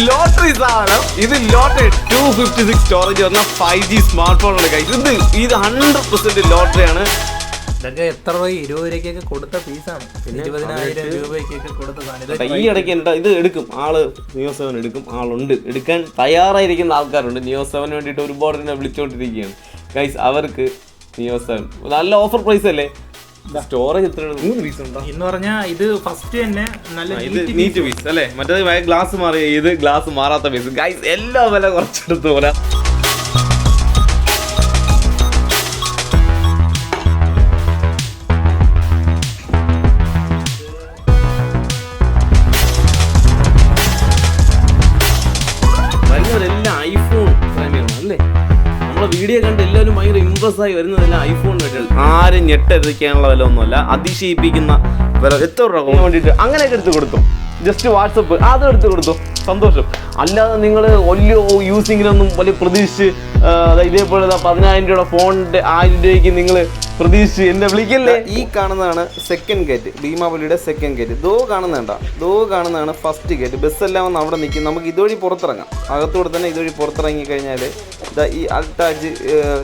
Lottery സാധനം ഇത് lottery 256 storage പറഞ്ഞ 5G സ്മാർട്ട് ഫോൺ ആണ് ഗൈസ്. ഇത് 100% ലോട്ടറിയാണ്. ഇതൊക്കെ എത്ര രൂപ 20 രൂപയ്ക്കൊക്കെ കൊടുത്ത പീസാണ്. 20,000 രൂപയ്ക്കൊക്കെ കൊടുത്ത സാധനം. ഈ ഇടയ്ക്ക് എന്താ ഇത് എടുക്കും ആള് നിയോ 7 എടുക്കും, ആളുണ്ട് എടുക്കാൻ തയ്യാറായിരിക്കുന്ന ആൾക്കാരുണ്ട്. നിയോ 7 വേണ്ടിയിട്ട് ഒരുപാട് എന്നെ വിളിച്ചുകൊണ്ടിരിക്കുകയാണ് ഗൈസ്. അവർക്ക് നിയോ 7 നല്ല ഓഫർ പ്രൈസ് അല്ലേ? സ്റ്റോറേജ് എത്ര 3 പീസ് ഉണ്ടോ എന്ന് പറഞ്ഞാൽ ഇത് ഫസ്റ്റ് തന്നെ നല്ല നീറ്റ് പീസ് അല്ലേ? മറ്റേത് ഗ്ലാസ് മാറിയ ഇത് ഗ്ലാസ് മാറാത്ത പീസ് ഗൈസ്. എല്ലാ വില കുറച്ചെടുത്ത് പോലെ വരുന്നവരെല്ലാം ഐഫോൺ പ്രേമികളാണ് അല്ലേ? നമ്മളെ വീഡിയോ കണ്ട് എല്ലാവരും ഭയങ്കര ഇംപ്രസ് ആയി വരുന്നതെല്ലാം ഐഫോൺ വേണ്ടിയാണ്. ആരും ഞെട്ടടിക്കാനുള്ള വില ഒന്നുമല്ല, അതിശയിപ്പിക്കുന്ന വില. എത്ര രൂപ വേണ്ടിയിട്ട് അങ്ങനെയൊക്കെ എടുത്ത് കൊടുത്തു. ജസ്റ്റ് വാട്സപ്പ് അതും എടുത്ത് കൊടുത്തു, സന്തോഷം. അല്ലാതെ നിങ്ങൾ വലിയ യൂസിങ്ങിനൊന്നും വലിയ പ്രതീക്ഷിച്ച് ഇതേപോലെ 10,000 രൂപയുടെ ഫോണിൻ്റെ 1000 രൂപയ്ക്ക് നിങ്ങൾ പ്രതീക്ഷിച്ച് എന്നെ വിളിക്കല്ലേ. ഈ കാണുന്നതാണ് സെക്കൻഡ് ഗേറ്റ്, ഭീമാപള്ളിയുടെ സെക്കൻഡ് ഗേറ്റ്. കാണുന്നതാണ് ഫസ്റ്റ് ഗേറ്റ്. ബസ്സെല്ലാം വന്ന് അവിടെ നിൽക്കും. നമുക്ക് ഇതുവഴി പുറത്തിറങ്ങാം. അകത്തൂടെ തന്നെ ഇതുവഴി പുറത്തിറങ്ങി കഴിഞ്ഞാൽ ഈ അൾട്ടാജ്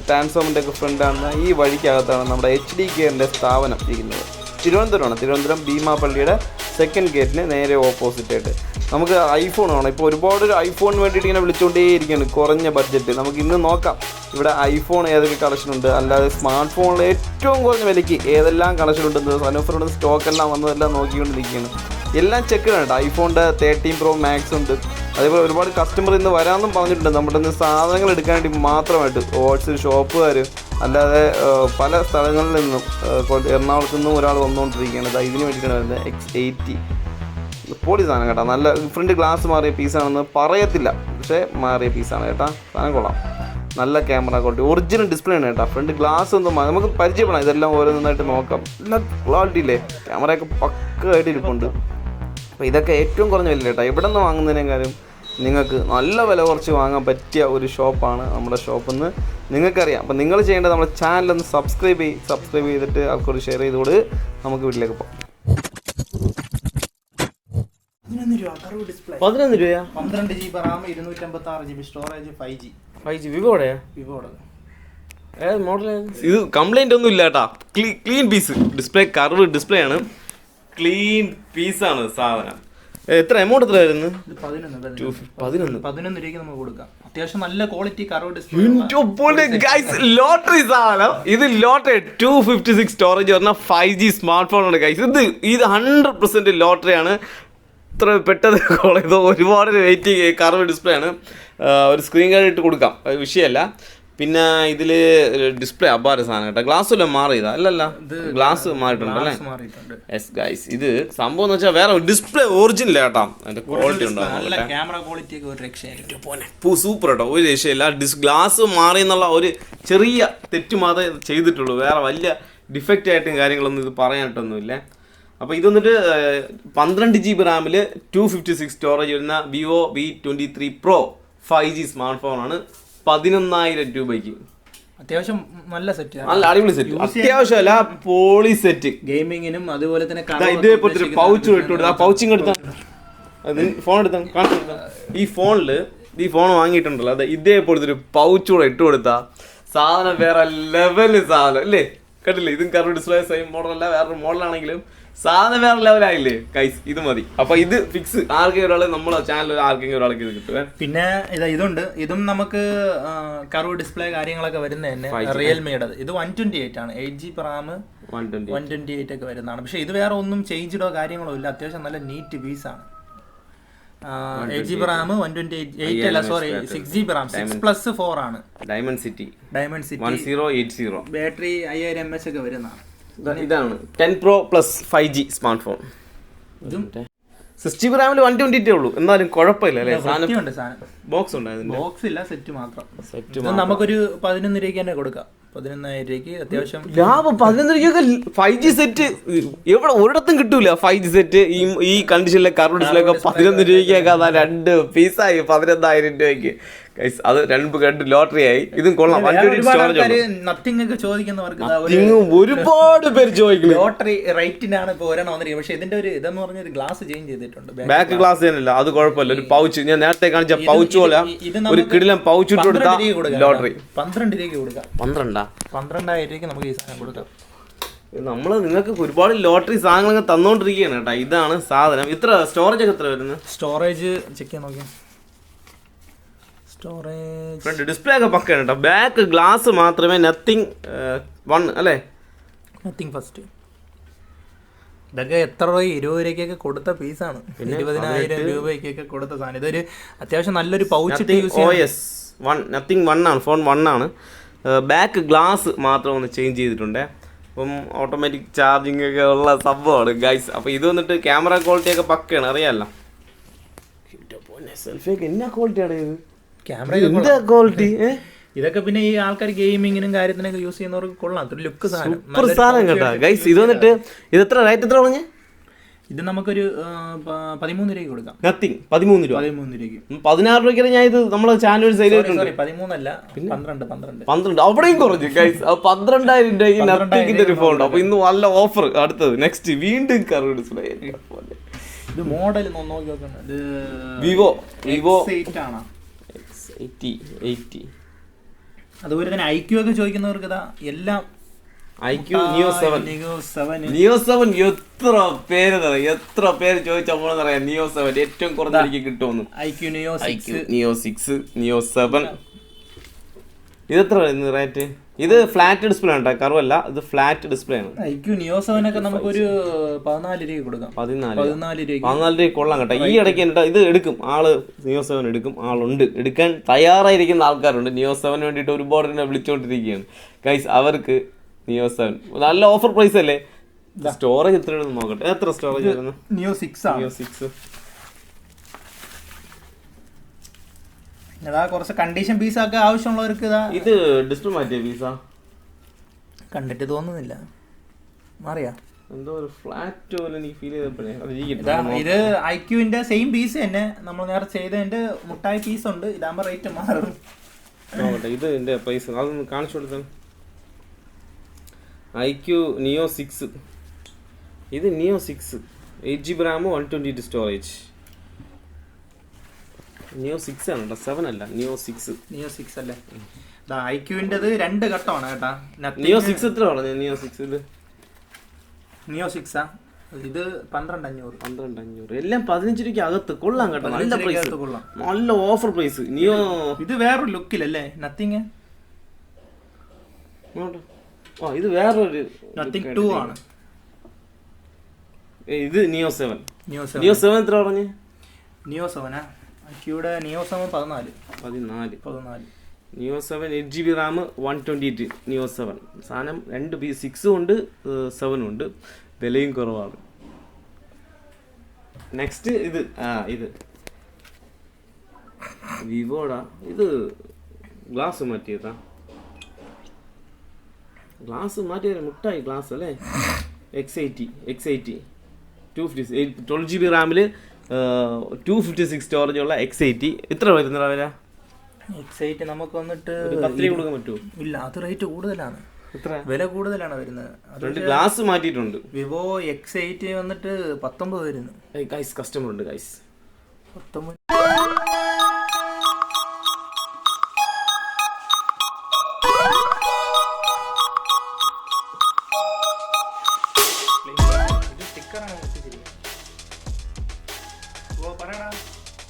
ട്രാൻസ്ഫോമിൻ്റെ ഒക്കെ ഫ്രണ്ടാണ്. ഈ വഴിക്കകത്താണ് നമ്മുടെ HDKന്റെ സ്ഥാപനം ഇരിക്കുന്നത്. തിരുവനന്തപുരം ഭീമാപള്ളിയുടെ സെക്കൻഡ് ഗേറ്റിന് നേരെ ഓപ്പോസിറ്റ് ആയിട്ട്. നമുക്ക് ഐഫോൺ വേണം. ഇപ്പോൾ ഒരുപാട് ഐഫോൺ വേണ്ടിയിട്ട് ഇങ്ങനെ വിളിച്ചുകൊണ്ടേയിരിക്കുകയാണ്. കുറഞ്ഞ ബഡ്ജറ്റ് നമുക്ക് ഇന്ന് നോക്കാം ഇവിടെ ഐഫോൺ ഏതൊക്കെ കളക്ഷൻ ഉണ്ട്, അല്ലാതെ സ്മാർട്ട് ഫോണിൽ ഏറ്റവും കുറഞ്ഞ വിലയ്ക്ക് ഏതെല്ലാം കളക്ഷൻ ഉണ്ടെന്ന് സനൂഫറുടെ സ്റ്റോക്കെല്ലാം വന്നതെല്ലാം നോക്കിക്കൊണ്ടിരിക്കുകയാണ്. എല്ലാം ചെക്ക് ചെയ്യണം കേട്ടോ. ഐഫോണിൻ്റെ 13 Pro Max ഉണ്ട്. അതേപോലെ ഒരുപാട് കസ്റ്റമർ ഇന്ന് വരാമെന്നും പറഞ്ഞിട്ടുണ്ട്. നമ്മുടെ ഇന്ന് സാധനങ്ങൾ എടുക്കാൻ വേണ്ടി മാത്രമായിട്ട് ഹോൾസെയിൽ ഷോപ്പുകാർ അല്ലാതെ പല സ്ഥലങ്ങളിൽ നിന്നും എറണാകുളത്തു നിന്നും ഒരാൾ വന്നുകൊണ്ടിരിക്കുകയാണ്. ഇതിന് വേണ്ടിയിട്ടാണ് വരുന്നത്. X80 പൊളി സാധനം കേട്ടോ. നല്ല ഫ്രണ്ട് ഗ്ലാസ് മാറിയ പീസാണെന്ന് പറയത്തില്ല, പക്ഷേ മാറിയ പീസാണ് കേട്ടോ. സാധനം കൊള്ളാം. നല്ല ക്യാമറ ക്വാളിറ്റി, ഒറിജിനൽ ഡിസ്പ്ലേ ആണ് കേട്ടോ. ഫ്രണ്ട് ഗ്ലാസ് ഒന്നും നമുക്ക് പരിചയപ്പെടാം. ഇതെല്ലാം ഓരോന്നായിട്ട് നോക്കാം. നല്ല ക്വാളിറ്റി ഇല്ലേ, ക്യാമറയൊക്കെ പക്കയായിട്ട് ഇരിപ്പുണ്ട്. അപ്പോൾ ഇതൊക്കെ ഏറ്റവും കുറഞ്ഞ വില കേട്ടോ. എവിടെ നിന്ന് വാങ്ങുന്നതിനേക്കാളും നിങ്ങൾക്ക് നല്ല വില കുറച്ച് വാങ്ങാൻ പറ്റിയ ഒരു ഷോപ്പാണ് നമ്മുടെ ഷോപ്പെന്ന് നിങ്ങൾക്കറിയാം. അപ്പോൾ നിങ്ങൾ ചെയ്യേണ്ടത് നമ്മുടെ ചാനലൊന്ന് സബ്സ്ക്രൈബ് ചെയ്തിട്ട് ആൾക്കൊരു ഷെയർ ചെയ്തുകൊണ്ട് നമുക്ക് വീട്ടിലേക്ക് പോകാം. 11 രൂപ കറവ് ഡിസ്പ്ലേ. 11 രൂപയാ? 12 GB RAM, 256 GB storage, 5G. വിവോടെ ഏത് മോഡൽ? ഇത് കംപ്ലൈന്റ് ഒന്നും ഇല്ല കേട്ടാ. Clean piece. Display curve display ആണ്, ക്ലീൻ പീസാണ് സാധനം. എത്ര എമൗണ്ട് എത്ര ആയിരുന്നു? 11 രൂപയ്ക്ക് നമുക്ക് കൊടുക്കാം. അത്യാവശ്യം നല്ല ക്വാളിറ്റി കർവ് ഡിസ്പ്ലേ. ലോട്ടറി സാധനം. ഇത് ലോട്ടറി 256 സ്റ്റോറേജ് പറഞ്ഞ 5G സ്മാർട്ട് ഫോൺ ആണ് ഗൈസ്. ഇത് 100% ലോട്ടറിയാണ്. ഇത്ര പെട്ടെന്ന് കോൾ ചെയ്തോ, ഒരുപാട് വെയിറ്റ് കർവ് ഡിസ്പ്ലേ ആണ്. ഒരു സ്ക്രീൻ ഗാർഡ് ഇട്ട് കൊടുക്കാം, വിഷയമല്ല. പിന്നെ ഇതിൽ ഡിസ്പ്ലേ അപാര സാധനം കേട്ടോ. ഗ്ലാസ് വല്ലതും മാറിയതാ? അല്ലല്ല, ഗ്ലാസ് മാറിയിട്ടുണ്ടല്ലേ? യെസ് ഗൈസ്, ഇത് സംഭവം എന്ന് വെച്ചാൽ വേറെ ഡിസ്പ്ലേ ഒറിജിനൽ കേട്ടോ. അതിന്റെ ക്വാളിറ്റി ഉണ്ടാവും, ക്യാമറ ക്വാളിറ്റി ഒക്കെ ഒരു രക്ഷയായിരിക്കും. സൂപ്പർ കേട്ടോ, ഒരു രക്ഷയില്ല. ഗ്ലാസ് മാറി എന്നുള്ള ഒരു ചെറിയ തെറ്റ് മാത്രമേ ചെയ്തിട്ടുള്ളൂ. വേറെ വലിയ ഡിഫക്റ്റ് ആയിട്ടും കാര്യങ്ങളൊന്നും ഇത് പറയാനായിട്ടൊന്നുമില്ല. അപ്പോൾ ഇത് വന്നിട്ട് 12 GB റാമിൽ 256 സ്റ്റോറേജ് വരുന്ന Vivo V23 Pro 5G smart ഫോണാണ്. 11,000 രൂപയ്ക്ക് അത്യാവശ്യം നല്ല സെറ്റ്, നല്ല അടിപൊളി സെറ്റ്. അത്യാവശ്യമല്ല, പോളി സെറ്റ്. ഗെയിമിങ്ങിനും അതുപോലെ തന്നെ ഇതേപോലത്തെ പൗച്ച് ഇട്ട് കൊടുത്താൽ ആ പൗച്ചിങ് എടുത്താൽ ഫോൺ എടുത്താൽ കാണിച്ചു. ഈ ഫോൺ വാങ്ങിയിട്ടുണ്ടല്ലോ, അതെ ഇതേപോലത്തെ ഒരു പൗച്ച് കൂടെ ഇട്ട് കൊടുത്താൽ സാധനം വേറെ ലെവല് സാധനം അല്ലേ? കണ്ടില്ലേ? ഇതും കറവ് ഡിസ്പ്ലേ സെയിം മോഡലല്ല, വേറൊരു മോഡലാണെങ്കിലും സാധനം വേറെ ലെവലായില്ലേ ഗൈസ്? ഇത് മതി. അപ്പൊ ഇത് ഫിക്സ്. ആർക്കെങ്കിലും ഒരാൾ നമ്മളെ ചാനൽ ആർക്കെങ്കിലും ഒരാൾക്ക് ഇത് കിട്ടും. പിന്നെ ഇതും നമുക്ക് കർവ് ഡിസ്പ്ലേ കാര്യങ്ങളൊക്കെ വരുന്നത് തന്നെ റിയൽമിയുടെ. ഇത് 128 ആണ്, 8GB RAM 128 ഒക്കെ വരുന്നതാണ്. പക്ഷെ ഇത് വേറെ ഒന്നും ചേഞ്ചോ കാര്യങ്ങളോ ഇല്ല. അത്യാവശ്യം നല്ല നീറ്റ് പീസാണ്. 8GB RAM 128 അല്ല, സോറി 6GB RAM 6+4 ആണ്. Diamond city 1080. ബാറ്ററി 5000 mAh ഒക്കെ വരുന്നതാണ്. ഇതാണ് 10 Pro Plus 5G smart phone. 6GB റാമിൽ 128 ഉള്ളൂ, എന്നാലും കുഴപ്പമില്ല അല്ലേ? ബോക്സ് ഉണ്ടായിരുന്നു, ബോക്സ് ഇല്ല, സെറ്റ് മാത്രം. നമുക്കൊരു 11 രൂപയ്ക്ക് തന്നെ കൊടുക്കാം. 11,000 രൂപയ്ക്ക് അത്യാവശ്യം ലാഭം. 11 രൂപയ്ക്ക് 5G സെറ്റ് എവിടെ ഒരിടത്തും കിട്ടൂല. 5G സെറ്റ് ഈ കണ്ടീഷനിലെ കർവ് ഡിസ്പ്ലേ ഒക്കെ 11 രൂപയ്ക്കൊക്കെ 2 പീസായി 11,000 രൂപയ്ക്ക്. ഗൈസ് അത് രണ്ട് ലോട്ടറി ആയി. ഇതും കൊള്ളാം. നത്തിങ് ഒക്കെ ചോദിക്കുന്നവർക്ക് ഒരുപാട് പേര് ചോദിക്കുന്നു. ലോട്ടറി റേറ്റിനാണ് ഇപ്പൊ ഒരെണ്ണം വന്നിരിക്കുന്നത്. പക്ഷെ ഇതിന്റെ ഒരു ഇതെന്ന് പറഞ്ഞ ഒരു ഗ്ലാസ് ചേഞ്ച് ചെയ്തിട്ടുണ്ട്. ബാക്ക് ഗ്ലാസ് തന്നെയല്ല, അത് കുഴപ്പമില്ല. ഒരു പൗച്ച് ഞാൻ നേരത്തെ കാണിച്ച പൗച്ച് പോലെ ഒരു കിടിലം പൗച്ച് ഇട്ട് കൊടുത്താൽ ലോട്ടറി 12 രൂപയ്ക്ക് കൊടുക്കാം. 12,000 രൂപയ്ക്ക് നമുക്ക് ഈ സാധനം കൊടുക്കാം. നമ്മള് നിങ്ങൾക്ക് ഒരുപാട് ലോട്ടറി സാധനങ്ങളൊക്കെ തന്നോണ്ടിരിക്കുകയാണ് കേട്ടോ. ഇതാണ് സാധനം. ഇത്ര സ്റ്റോറേജ് ഒക്കെ എത്ര വരുന്നത്? സ്റ്റോറേജ് ചെക്ക് ചെയ്യാൻ നോക്കിയാൽ സ്റ്റോറേജ് ഡിസ്പ്ലേ ഒക്കെ പക്കാണ് കേട്ടോ. ബാക്ക് ഗ്ലാസ് മാത്രമേ നത്തിങ് 1 അല്ലേ? Nothing first. ഇതൊക്കെ എത്ര രൂപ? 20 രൂപയ്ക്കൊക്കെ കൊടുത്ത പീസാണ്. 20,000 രൂപയ്ക്കൊക്കെ കൊടുത്ത സാധനം. ഇതൊരു അത്യാവശ്യം നല്ലൊരു പൗച്ച് യൂസ് OS നത്തിങ് 1 ആണ്. ഫോൺ 1 ആണ്. ബാക്ക് ഗ്ലാസ് മാത്രം ഒന്ന് ചേഞ്ച് ചെയ്തിട്ടുണ്ട്. അപ്പം ഓട്ടോമാറ്റിക് ചാർജിങ് ഒക്കെ ഉള്ള സംഭവമാണ് ഗൈസ്. അപ്പോൾ ഇത് വന്നിട്ട് ക്യാമറ ക്വാളിറ്റി ഒക്കെ പക്കയാണ്, അറിയാമല്ലോ. സെൽഫിയൊക്കെ എന്നാ ക്വാളിറ്റിയാണ് ഇത്? ക്യാമറ എന്താ ക്വാളിറ്റി? ഇതൊക്കെ പിന്നെ ഈ ആൾക്കാർ ഗെയിമിങ്ങിനും കാര്യത്തിനൊക്കെ യൂസ് ചെയ്യുന്നവർക്ക് കൊള്ളാം. ഒരു ലുക്ക് സാധനം കേട്ടോ ഗൈസ്. ഇത് വന്നിട്ട് ഇത് എത്ര റേറ്റ് എത്ര പറഞ്ഞ്? ഇത് നമുക്കൊരു 13 രൂപയ്ക്ക് കൊടുക്കാം. നത്തിങ് 13 രൂപ. 13 രൂപയ്ക്ക് 16 രൂപയ്ക്ക് ഞാൻ ഇത് നമ്മളെ ചാനൽ സെയിൽ ചെയ്തിട്ടുണ്ട്. 13 അല്ല, 12. അവിടെയും കുറഞ്ഞു ഗൈസ്. 12,000 രൂപയ്ക്ക് നത്തിങ്ങിന്റെ ഒരു ഫോൺ ഉണ്ട്. അപ്പൊ ഇന്ന് നല്ല ഓഫർ. അടുത്തത് നെക്സ്റ്റ് വീണ്ടും കർവ് ഡിസ്പ്ലേ. ഇത് മോഡൽ നോക്കി നോക്കണം. ഇത് വിവോ ആണ്. X80. അതുപോലെ തന്നെ IQ ഒക്കെ ചോദിക്കുന്നവർക്ക് ഇതാ എല്ലാം. IQ Neo 7 എത്ര പേര് ചോദിച്ചറിയാം. Neo 7 ഏറ്റവും കുറഞ്ഞ കിട്ടുമെന്ന്. IQ Neo 6 Neo 7. ഇതെത്ര റേറ്റ്? ഇത് ഫ്ലാറ്റ് ഡിസ്പ്ലേ ആണ് കേട്ടോ, കർവല്ല. ഇത് ഫ്ലാറ്റ് ഡിസ്പ്ലേ ആണ്. IQ Neo 7 ഒക്കെ നമുക്കൊരു 14 രൂപ കൊടുക്കാം. 14 രൂപ കൊള്ളാം കേട്ടോ. ഈ ഇടയ്ക്ക് ഇത് എടുക്കും ആള്. Neo 7 എടുക്കും ആളുണ്ട്. എടുക്കാൻ തയ്യാറായിരിക്കുന്ന ആൾക്കാരുണ്ട്. Neo 7 വേണ്ടിയിട്ട് ഒരുപാട് എന്നെ വിളിച്ചുകൊണ്ടിരിക്കുകയാണ് ഗൈസ്. അവർക്ക് Neo 7 നല്ല ഓഫർ പ്രൈസ് അല്ലേ? സ്റ്റോറേജ് എത്രയാണെന്ന് നോക്കട്ടെ. എത്ര സ്റ്റോറേജ് വരുന്നത്? Neo 6 ഇതാ കുറച്ച് കണ്ടീഷൻ പീസൊക്കെ ആവശ്യമുള്ളവർക്ക് ഇതാ. ഇത് ഡിസ്പ്ലേ മാറ്റിയ പീസാ? കണ്ടിട്ട് തോന്നുന്നില്ല, മാറിയാ എന്തോ ഒരു ഫ്ലാറ്റ് പോലെ എനിക്ക് ഫീൽ ചെയ്തപ്പോഴേ. ഇത് IQന്റെ സെയിം പീസ് തന്നെ നമ്മൾ നേരത്തെ ചെയ്തതിന്റെ മുട്ടായി പീസ് ഉണ്ട്. ഇതാകുമ്പോ റേറ്റ് മാറും. ഇത് എന്റെ പൈസ അതൊന്ന് കാണിച്ചു കൊടുത്താണ്. IQ Neo 6. ഇത് Neo 6 8GB RAM 128 storage. Neo 6 ആണ് കേട്ടോ, 7 അല്ല. Neo 6 അല്ലേ? IQന്റേത് 2 ഘട്ടമാണ് കേട്ടാ. Neo 6 എത്ര പറഞ്ഞു? Neo 6 Neo 6 ഇത് 12,500. എല്ലാം 15 രൂപയ്ക്ക് അകത്ത്. കൊള്ളാം കേട്ടോ, നല്ല പ്രൈസ്, നല്ല ഓഫർ പ്രൈസ്. Neo ഇത് വേറൊരു ലുക്കിലല്ലേ നത്തിങ്? ഇത് വേറൊരു നത്തിങ് 2 ആണ്. ഇത് Neo 7 എത്ര പറഞ്ഞു? Neo 7 IQയുടെ Neo 7 14. Neo 7 8GB RAM 128. Neo 7 സാധനം 2 6 ഉണ്ട് 7 ഉണ്ട്. വിലയും കുറവാണ്. നെക്സ്റ്റ് ഇത് ഇത് വിവോടാ. ഇത് ഗ്ലാസ് മാറ്റിയതാ. ഗ്ലാസ് മാറ്റിയ മുട്ടായി ഗ്ലാസ് അല്ലേ? X80 12GB RAM 256 സ്റ്റോറേജ് ഉള്ള X80. എത്ര വരുന്ന വില? X80 നമുക്ക് വന്നിട്ട് 10 കൊടുക്കാൻ പറ്റുമോ? ഇല്ല, അത് റേറ്റ് കൂടുതലാണ്. വില കൂടുതലാണ് വരുന്നത്. ഗ്ലാസ് മാറ്റിയിട്ടുണ്ട്. വിവോ X80 വന്നിട്ട് 19 വരുന്നു. ഗൈസ് കസ്റ്റമർ ഉണ്ട് ഗൈസ്. 19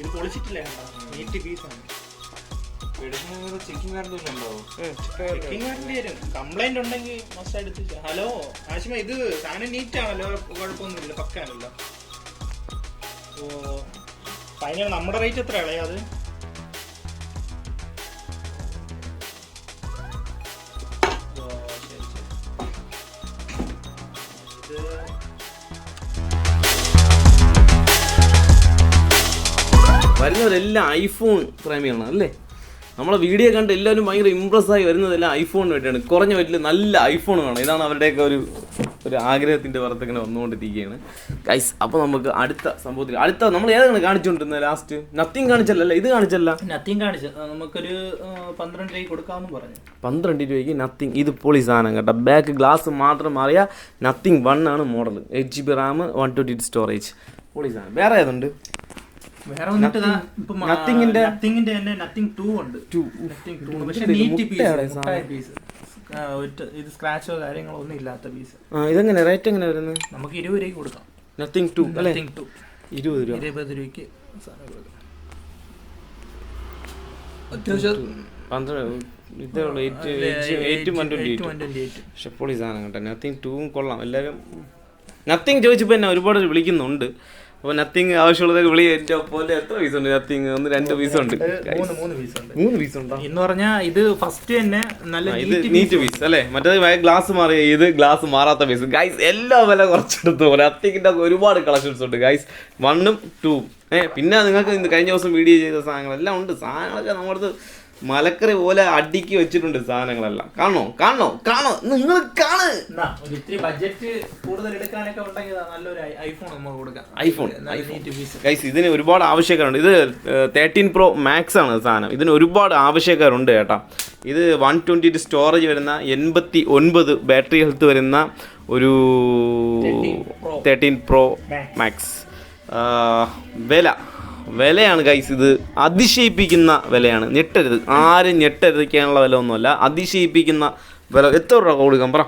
ഇത് പൊളിച്ചിട്ടില്ല. നീറ്റ് പീസാണ്. ചെക്കിംഗ് വാറണ്ടി വരും. കംപ്ലൈന്റ് ഉണ്ടെങ്കിൽ മസ്റ്റ് എടുത്ത്. ഹലോ ആശിമ, ഇത് സാധനം നീറ്റ് ആണല്ലോ, കുഴപ്പമൊന്നുമില്ല, പക്കാണല്ലോ. ഓ ഫൈനൽ നമ്മുടെ റേറ്റ് എത്ര ഇളയത്? വരുന്നവരെല്ലാം ഐഫോൺ പ്രേമികളാണ് അല്ലേ? നമ്മളെ വീഡിയോ കണ്ട് എല്ലാവരും ഭയങ്കര ഇമ്പ്രസ്സായി വരുന്നതെല്ലാം ഐഫോണിന് വേണ്ടിയാണ്. കുറഞ്ഞ വീട്ടിൽ നല്ല ഐഫോൺ വേണം, ഇതാണ് അവരുടെയൊക്കെ ഒരു ആഗ്രഹത്തിൻ്റെ പുറത്തിങ്ങനെ വന്നുകൊണ്ടിരിക്കുകയാണ് ഗൈസ്. അപ്പോൾ നമുക്ക് അടുത്ത സംഭവത്തിൽ നമ്മൾ ഏതാണ് കാണിച്ചുകൊണ്ടിരുന്നത് ലാസ്റ്റ്? നത്തിങ് കാണിച്ചല്ലേ? ഇത് കാണിച്ചല്ല, നത്തിങ് കാണിച്ചു. നമുക്കൊരു 12 രൂപയ്ക്ക് കൊടുക്കാമെന്ന് പറഞ്ഞു. 12 രൂപയ്ക്ക് നത്തിങ്. ഇത് പൊളി സാധനം കേട്ടോ. ബാക്ക് ഗ്ലാസ് മാത്രം മാറിയ നത്തിങ് 1 ആണ് മോഡൽ. 8 GB RAM, 128 storage. പൊളി സാധനം. വേറെ ഏതുണ്ട്? വേറെ വന്നിട്ട് നത്തിങ്ങിന്റെ തന്നെ നത്തിങ് 2 ഉണ്ട്. പക്ഷേ നീറ്റ് പീസ്, ഇത് സ്ക്രാച്ചോ കാര്യങ്ങളോ ഒന്നും ഇല്ലാത്ത പീസ്. ഇതെങ്ങനെ റേറ്റ് എങ്ങനെ വരുന്നത്? നമുക്ക് 20 രൂപയ്ക്ക് കൊടുക്കാം. നത്തിങ് 2 അല്ലേ? 20 രൂപയ്ക്ക് അത്യാവശ്യം ഇതേ ഉള്ളൂ. 8 പക്ഷെ പൊളി സാധനം കേട്ടോ. നത്തിങ് 2 കൊള്ളാം. എല്ലാവരും നത്തിങ് ചോദിച്ചപ്പോൾ എന്നെ ഒരുപാട് വിളിക്കുന്നുണ്ട്. അപ്പോൾ നത്തിങ് ആവശ്യമുള്ളതൊക്കെ വിളി. എൻ്റെ പോലെ എത്ര പീസ് ഉണ്ട് നത്തിങ്? 1-2 പീസ് ഉണ്ട്. 3 പീസ് ഉണ്ടോ എന്ന് പറഞ്ഞാൽ ഇത് ഫസ്റ്റ് തന്നെ നല്ല നീറ്റ് പീസ് അല്ലേ? മറ്റേത് ഗ്ലാസ് മാറിയ, ഇത് ഗ്ലാസ് മാറാത്ത പീസ് ഗൈസ്. എല്ലാ വില കുറച്ചെടുത്തു. നത്തിങ്ങിൻ്റെ ഒരുപാട് കളക്ഷൻസ് ഉണ്ട് ഗൈസ്, 1ഉം 2ഉം. പിന്നെ നിങ്ങൾക്ക് കഴിഞ്ഞ ദിവസം വീഡിയോ ചെയ്ത സാധനങ്ങളെല്ലാം ഉണ്ട്. സാധനങ്ങളൊക്കെ നമ്മുടെ മലക്കറി പോലെ അടുക്കി വെച്ചിട്ടുണ്ട് സാധനങ്ങളെല്ലാം. കാണോ നിങ്ങൾ കാണ്. ബഡ്ജറ്റ് കൂടുതൽ എടുക്കാനൊക്കെ ഉണ്ടെങ്കിൽ നല്ലൊരു ഐഫോൺ നമുക്ക് കൊടുക്കാം. ഐഫോൺ ഗൈസ് ഇതിന് ഒരുപാട് ആവശ്യക്കാരുണ്ട്. ഇത് 13 Pro Max ആണ് സാധനം. ഇതിന് ഒരുപാട് ആവശ്യക്കാരുണ്ട് കേട്ടോ. ഇത് 128 സ്റ്റോറേജ് വരുന്ന, 89 ബാറ്ററി ഹെൽത്ത് വരുന്ന ഒരു 13 Pro Max. വിലയാണ് ഗൈസ്, ഇത് അതിശയിപ്പിക്കുന്ന വിലയാണ്. ഞെട്ടരുത്, ആരും ഞെട്ടരുതിക്കാനുള്ള വില ഒന്നുമല്ല, അതിശയിപ്പിക്കുന്ന വില. എത്ര രൂപ കൊടുക്കാം പറ?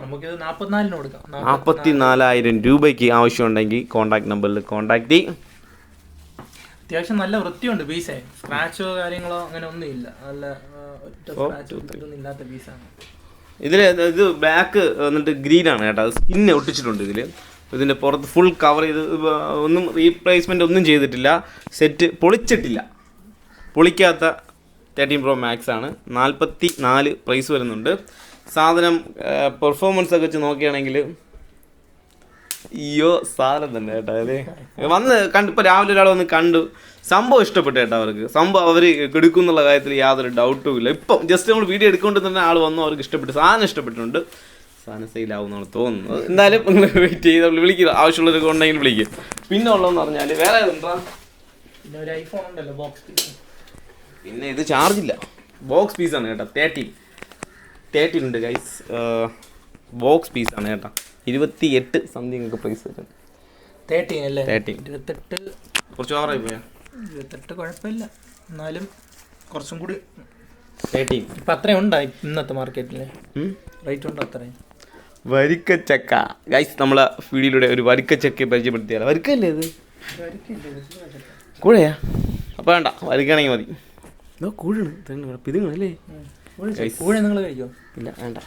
44,000 രൂപയ്ക്ക് ആവശ്യമുണ്ടെങ്കിൽ കോൺടാക്ട് നമ്പറിൽ കോൺടാക്ട് ചെയ്യും. അത്യാവശ്യം നല്ല വൃത്തിയുണ്ട് പീസേ. സ്ക്രാച്ചോ കാര്യങ്ങളോ അങ്ങനെ ഒന്നും ഇല്ല. നല്ല ഇല്ലാത്ത പീസാണ്. ഇത് ബ്ലാക്ക് വന്നിട്ട് ഗ്രീനാണ് കേട്ടോ. സ്കിന്ന് ഒട്ടിച്ചിട്ടുണ്ട് ഇതിൽ. ഇതിൻ്റെ പുറത്ത് ഫുൾ കവർ ചെയ്ത് ഒന്നും റീപ്ലേസ്മെൻ്റ് ഒന്നും ചെയ്തിട്ടില്ല. സെറ്റ് പൊളിച്ചിട്ടില്ല. പൊളിക്കാത്ത 13 Pro Max ആണ്. 44 പ്രൈസ് വരുന്നുണ്ട്. സാധനം പെർഫോമൻസ് ഒക്കെ വെച്ച് നോക്കുകയാണെങ്കിൽ സാധനം തന്നെ കേട്ടോ. അല്ലേ വന്ന് കണ്ടു. ഇപ്പോൾ രാവിലെ ഒരാൾ വന്ന് കണ്ടു, സംഭവം ഇഷ്ടപ്പെട്ടു കേട്ടോ. അവർക്ക് സംഭവം അവർ എടുക്കും എന്നുള്ള കാര്യത്തിൽ യാതൊരു ഡൗട്ടും ഇല്ല. ഇപ്പം ജസ്റ്റ് നമ്മൾ വീഡിയോ എടുക്കൊണ്ട് തന്നെ ആൾ വന്നു, അവർക്ക് ഇഷ്ടപ്പെട്ടു, സാധനം ഇഷ്ടപ്പെട്ടിട്ടുണ്ട്. സാധനം സെയിലാവുമെന്നാണ് തോന്നുന്നത്. എന്തായാലും നിങ്ങൾ വെയിറ്റ് ചെയ്ത് നമ്മൾ വിളിക്കുക, ആവശ്യമുള്ളവരൊക്കെ ഉണ്ടെങ്കിൽ വിളിക്കുക. പിന്നെ ഉള്ളതെന്ന് പറഞ്ഞാൽ വേറെ ഏതുണ്ടാ? പിന്നെ ഒരു ഐഫോൺ ഉണ്ടല്ലോ ബോക്സ് പീസ്. പിന്നെ ഇത് ചാർജില്ല, ബോക്സ് പീസാണ് കേട്ടോ. 13 ഉണ്ട് ഗൈസ്. ബോക്സ് പീസാണ് കേട്ടോ. 28 സംതിങ് ഒക്കെ പ്രൈസ് വരും. 13 അല്ലേ? 28 കുറച്ച് ഓവറായി പോയാ? 28 കുഴപ്പമില്ല, എന്നാലും കുറച്ചും കൂടി 13 ഇപ്പം അത്രയും ഉണ്ടായി ഇന്നത്തെ മാർക്കറ്റിൽ. റേറ്റ് ഉണ്ടോ അത്രയും? വരിക്കച്ചക്ക ഗൈസ്, നമ്മളെ വീഡിയോയിലൂടെ ഒരു വരിക്കച്ചക്ക പരിചയപ്പെടുത്തിയാലോ? വരിക്കല്ലേ ഇത്? കൂടെയാ? അപ്പോൾ വേണ്ട, വരിക്കയാണെങ്കിൽ മതി. കൂഴാണ് പിതുങ്ങല്ലേ? കൂഴ നിങ്ങൾ കഴിക്കോ? ഇല്ല വേണ്ട.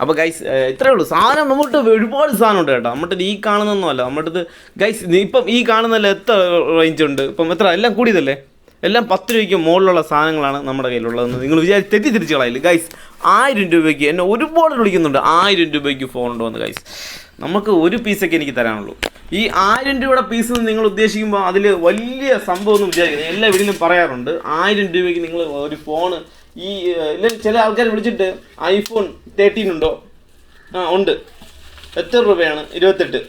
അപ്പോൾ ഗൈസ് ഇത്രയേ ഉള്ളൂ. സാധനം നമ്മുടെ ഒരുപാട് സാധനം ഉണ്ട് കേട്ടോ. നമ്മുടെ ഈ കാണുന്നൊന്നുമല്ല നമ്മുടെ ഗൈസ്. ഇപ്പം ഈ കാണുന്നതല്ല എത്ര റേഞ്ച് ഉണ്ട്? ഇപ്പം എത്ര എല്ലാം കൂടിയതല്ലേ? എല്ലാം 10 രൂപയ്ക്ക് മുകളിലുള്ള സാധനങ്ങളാണ് നമ്മുടെ കയ്യിലുള്ളതെന്ന് നിങ്ങൾ തെറ്റിദ്ധരിച്ച് കളയില്ല ഗൈസ്. 1000 രൂപയ്ക്ക് എന്നെ ഒരുപാട് വിളിക്കുന്നുണ്ട്. 1000 രൂപയ്ക്ക് ഫോൺ ഉണ്ടോ എന്ന് ഗൈസ്. നമുക്ക് ഒരു പീസൊക്കെ എനിക്ക് തരാനുള്ളൂ. ഈ 1000 രൂപയുടെ പീസ് നിങ്ങൾ ഉദ്ദേശിക്കുമ്പോൾ അതിൽ വലിയ സംഭവമൊന്നും വിചാരിക്കുന്നത്. എല്ലാ വീട്ടിലും പറയാറുണ്ട് 1000 രൂപയ്ക്ക് നിങ്ങൾ ഒരു ഫോണ്. ഈ ചില ആൾക്കാർ വിളിച്ചിട്ട് iPhone 13 ഉണ്ടോ? ഉണ്ട്. എത്ര രൂപയാണ്? 28.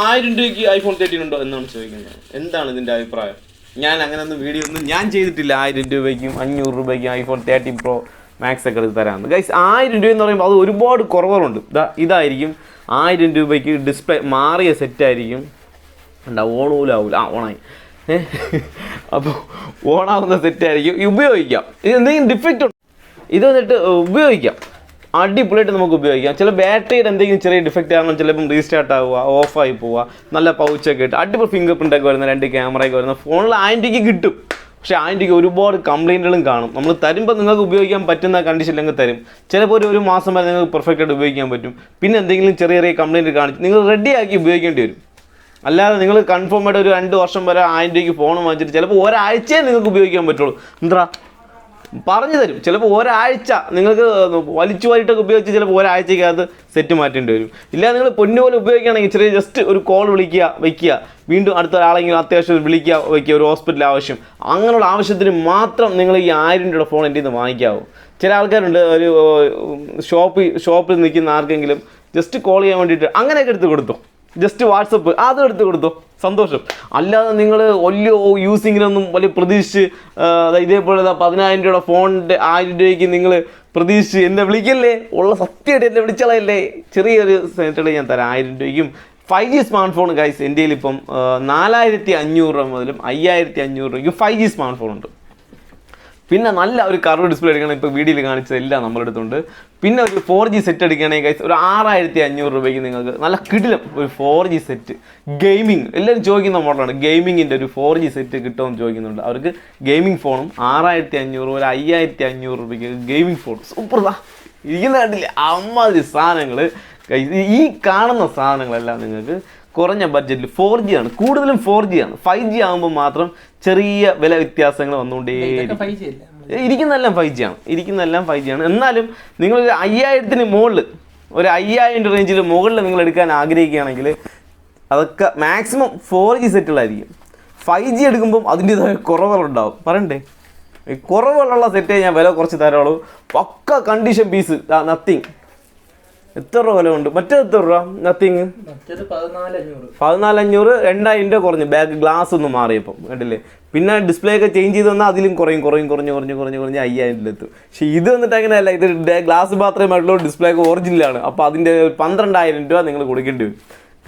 1000 രൂപയ്ക്ക് iPhone 13 ഉണ്ടോ എന്നാണ് ചോദിക്കുന്നത്. എന്താണ് ഇതിൻ്റെ അഭിപ്രായം? ഞാൻ അങ്ങനെയൊന്നും വീഡിയോ ഒന്നും ഞാൻ ചെയ്തിട്ടില്ല. 1000 രൂപയ്ക്കും 500 രൂപയ്ക്കും iPhone 13 Pro Max ഒക്കെ എടുത്ത് തരാമെന്ന് ഗൈസ്. 1000 രൂപ എന്ന് പറയുമ്പോൾ അത് ഒരുപാട് കുറവുകളുണ്ട്. ഇതായിരിക്കും 1000 രൂപയ്ക്ക് ഡിസ്പ്ലേ മാറിയ സെറ്റായിരിക്കും. ഓണൂലാവൂല. ഓണായി. അപ്പോൾ ഓണാവുന്ന സെറ്റായിരിക്കും. ഉപയോഗിക്കാം. ഇത് എന്തെങ്കിലും ഡിഫക്റ്റ് ഉണ്ട്, ഇത് വന്നിട്ട് ഉപയോഗിക്കാം. അടിപൊളിയായിട്ട് നമുക്ക് ഉപയോഗിക്കാം. ചില ബാറ്ററിയുടെ എന്തെങ്കിലും ചെറിയ ഡിഫക്റ്റ് ആകണം, ചിലപ്പം റീസ്റ്റാർട്ട് ആവുക, ഓഫായി പോവുക, നല്ല പൗച്ചൊക്കെ ഇട്ട് അടിപൊളി ഫിംഗർ പ്രിൻ്റൊക്കെ വരുന്ന 2 ക്യാമറയൊക്കെ വരുന്ന ഫോണിൽ 1000 രൂപയ്ക്ക് കിട്ടും. പക്ഷേ 1000 രൂപയ്ക്ക് ഒരുപാട് കംപ്ലയിൻറ്റുകളും കാണും. നമ്മൾ തരുമ്പോൾ നിങ്ങൾക്ക് ഉപയോഗിക്കാൻ പറ്റുന്ന കണ്ടീഷനിലങ്ങ് തരും. ചിലപ്പോൾ ഒരു മാസം വരെ നിങ്ങൾക്ക് പെർഫെക്റ്റായിട്ട് ഉപയോഗിക്കാൻ പറ്റും. പിന്നെ എന്തെങ്കിലും ചെറിയ ചെറിയ കംപ്ലയിൻറ്റ് കാണിച്ച് നിങ്ങൾ റെഡിയാക്കി ഉപയോഗിക്കേണ്ടി വരും. അല്ലാതെ നിങ്ങൾ കൺഫേം ആയിട്ട് ഒരു 2 വർഷം വരെ 1000 രൂപയ്ക്ക് ഫോൺ വാങ്ങിച്ചിട്ട് ചിലപ്പോൾ ഒരാഴ്ചയെ നിങ്ങൾക്ക് ഉപയോഗിക്കാൻ പറ്റുള്ളൂ. എന്താ പറഞ്ഞു തരും. ചിലപ്പോൾ ഒരാഴ്ച നിങ്ങൾക്ക് വലിച്ചു വാരിട്ടൊക്കെ ഉപയോഗിച്ച് ചിലപ്പോൾ ഒരാഴ്ചക്കകത്ത് സെറ്റ് മാറ്റേണ്ടി വരും. ഇല്ല നിങ്ങൾ പൊന്നുപോലെ ഉപയോഗിക്കുകയാണെങ്കിൽ ചെറിയ ജസ്റ്റ് ഒരു കോൾ വയ്ക്കുക, വീണ്ടും അടുത്ത ഒരാളെങ്കിലും അത്യാവശ്യം വിളിക്കുക വയ്ക്കുക, ഒരു ഹോസ്പിറ്റൽ ആവശ്യം, അങ്ങനെയുള്ള ആവശ്യത്തിന് മാത്രം നിങ്ങൾ ഈ 1000 രൂപയുടെ ഫോൺ എൻ്റെ നിന്ന് വാങ്ങിക്കാവൂ. ചില ആൾക്കാരുണ്ട് ഒരു ഷോപ്പിൽ നിൽക്കുന്ന ആർക്കെങ്കിലും ജസ്റ്റ് കോൾ ചെയ്യാൻ വേണ്ടിയിട്ട് അങ്ങനെയൊക്കെ എടുത്ത് കൊടുത്തു, ജസ്റ്റ് വാട്സപ്പ് അതും എടുത്ത് കൊടുത്തു, സന്തോഷം. അല്ലാതെ നിങ്ങൾ വലിയ യൂസിങ്ങിനൊന്നും വലിയ പ്രതീക്ഷിച്ച് ഇതേപോലെ 10,000 രൂപയുടെ ഫോണിൻ്റെ 1000 രൂപയ്ക്ക് നിങ്ങൾ പ്രതീക്ഷിച്ച് എന്നെ വിളിക്കല്ലേ, ഉള്ള സത്യമായിട്ട് എന്നെ വിളിച്ചാലല്ലേ, ചെറിയൊരു സെറ്റ് ഞാൻ തരാം 1000 രൂപയ്ക്കും. 5G സ്മാർട്ട് ഫോൺ ഗൈസ് എൻ്റെ കയ്യിൽ ഇപ്പം 4,500 രൂപ മുതലും 5,500 രൂപയ്ക്കും 5G സ്മാർട്ട് ഫോൺ ഉണ്ട്. പിന്നെ നല്ല ഒരു കർവ് ഡിസ്പ്ലേ എടുക്കണം, ഇപ്പോൾ വീഡിയോയിൽ കാണിച്ചതെല്ലാം നമ്മളെടുത്തുണ്ട്. പിന്നെ ഒരു 4G സെറ്റ് എടുക്കുകയാണെങ്കിൽ ഗൈസ് ഒരു 6,500 രൂപയ്ക്ക് നിങ്ങൾക്ക് നല്ല കിടിലം ഒരു 4G സെറ്റ് ഗെയിമിങ് എല്ലാവരും ചോദിക്കുന്ന മോഡലാണ്. ഗെയിമിങ്ങിൻ്റെ ഒരു 4G സെറ്റ് കിട്ടുമെന്ന് ചോദിക്കുന്നുണ്ട്. അവർക്ക് ഗെയിമിംഗ് ഫോണും 6,500 ഒരു 5,500 രൂപയ്ക്ക് ഗെയിമിംഗ് ഫോൺ സൂപ്പർതാ ഇരിക്കുന്ന കണ്ടില്ലേ, അമ്മാതിരി സാധനങ്ങൾ. ഈ കാണുന്ന സാധനങ്ങളെല്ലാം നിങ്ങൾക്ക് കുറഞ്ഞ ബഡ്ജറ്റിൽ 4G ആണ്, കൂടുതലും 4G ആണ്. 5G ആകുമ്പോൾ മാത്രം ചെറിയ വില വ്യത്യാസങ്ങൾ വന്നുകൊണ്ടേയിരിക്കും. ഇരിക്കുന്നതെല്ലാം 5G ആണ്. എന്നാലും നിങ്ങളൊരു 5,000-ന് മുകളിൽ ഒരു 5,000 റേഞ്ചിൽ മുകളിൽ നിങ്ങൾ എടുക്കാൻ ആഗ്രഹിക്കുകയാണെങ്കിൽ അതൊക്കെ മാക്സിമം 4G സെറ്റുകളായിരിക്കും. 5G എടുക്കുമ്പം അതിൻ്റെതായ കുറവുകളുണ്ടാവും. പറയണ്ടേ, കുറവുകളുള്ള സെറ്റേ ഞാൻ വില കുറച്ച് തരാവുള്ളൂ. പക്ക കണ്ടീഷൻ പീസ് നത്തിങ്. എത്ര രൂപ വില ഉണ്ട്? മറ്റേ എത്ര രൂപ നത്തിങ്? 14,500 2,000 രൂപ കുറഞ്ഞ് ബാക്ക് ഗ്ലാസ് ഒന്ന് മാറിയപ്പം കണ്ടില്ലേ. പിന്നെ ഡിസ്പ്ലേ ഒക്കെ ചേഞ്ച് ചെയ്ത് വന്നാൽ അതിലും കുറഞ്ഞ് 5,000-ലെത്തും. പക്ഷേ ഇത് വന്നിട്ട് അങ്ങനെയല്ല, ഇത് ഗ്ലാസ് മാത്രമേ ഉള്ളൂ, ഡിസ്പ്ലേ ഒക്കെ ഒറിജിനലാണ്. അപ്പോൾ അതിൻ്റെ 12,000 രൂപ നിങ്ങൾ കൊടുക്കേണ്ടി വരും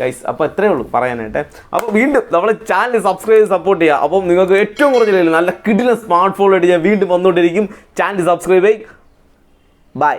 ഗൈസ്. അപ്പോൾ എത്രയേ ഉള്ളൂ പറയാനായിട്ട്. അപ്പോൾ വീണ്ടും നമ്മളെ ചാനൽ സബ്സ്ക്രൈബ് ചെയ്ത് സപ്പോർട്ട് ചെയ്യുക. അപ്പം നിങ്ങൾക്ക് ഏറ്റവും കുറഞ്ഞ നല്ല കിടിലൻ സ്മാർട്ട് ഫോണായിട്ട് ഞാൻ വീണ്ടും വന്നുകൊണ്ടിരിക്കും. ചാനൽ സബ്സ്ക്രൈബ് ചെയ്യ്. ബൈ.